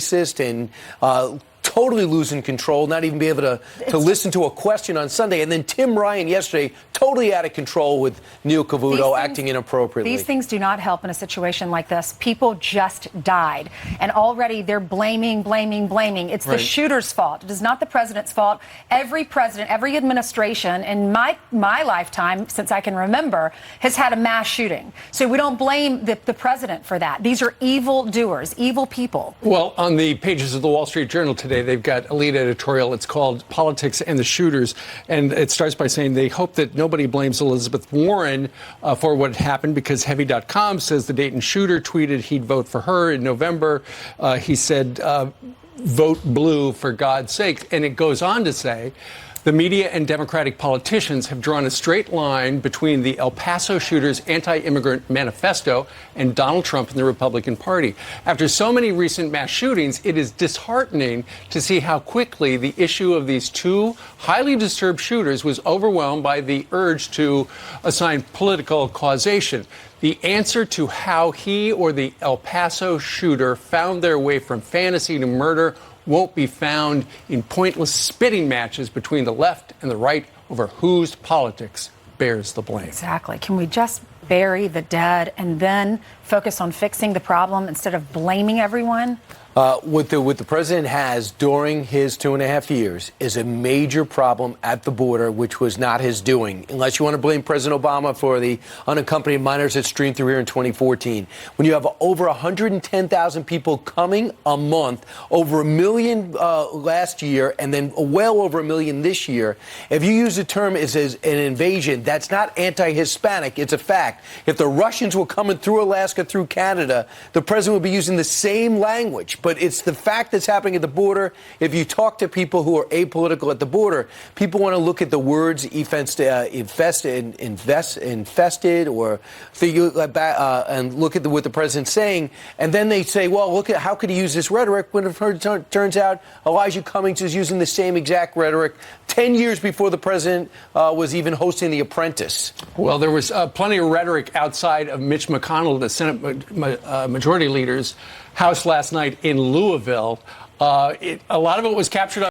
racist and totally losing control, not even be able to listen to a question on Sunday. And then Tim Ryan yesterday, totally out of control with Neil Cavuto acting inappropriately. These things do not help in a situation like this. People just died. And already they're blaming. It's the shooter's fault. It is not the president's fault. Every president, every administration in my lifetime, since I can remember, has had a mass shooting. So we don't blame the president for that. These are evil doers, evil people. Well, on the pages of the Wall Street Journal today, they've got a lead editorial. It's called Politics and the Shooters. And it starts by saying they hope that nobody blames Elizabeth Warren for what happened, because Heavy.com says the Dayton shooter tweeted he'd vote for her in November. He said, vote blue for God's sake. And it goes on to say, the media and Democratic politicians have drawn a straight line between the El Paso shooter's anti-immigrant manifesto and Donald Trump and the Republican Party. After so many recent mass shootings, it is disheartening to see how quickly the issue of these two highly disturbed shooters was overwhelmed by the urge to assign political causation. The answer to how he or the El Paso shooter found their way from fantasy to murder won't be found in pointless spitting matches between the left and the right over whose politics bears the blame. Exactly. Can we just bury the dead and then focus on fixing the problem instead of blaming everyone? What the president has during his 2.5 years is a major problem at the border, which was not his doing, unless you want to blame President Obama for the unaccompanied minors that streamed through here in 2014. When you have over 110,000 people coming a month, over 1 million last year, and then well over 1 million this year, if you use the term as an invasion, that's not anti-Hispanic. It's a fact. If the Russians were coming through Alaska, through Canada, the president would be using the same language. But it's the fact that's happening at the border. If you talk to people who are apolitical at the border, people want to look at the words infested, or and look at what the president's saying. And then they say, well, look at how could he use this rhetoric when it turns out Elijah Cummings is using the same exact rhetoric 10 years before the president was even hosting The Apprentice. Well, there was plenty of rhetoric outside of Mitch McConnell, the Senate Majority Leader's house last night in Louisville. A lot of it was captured on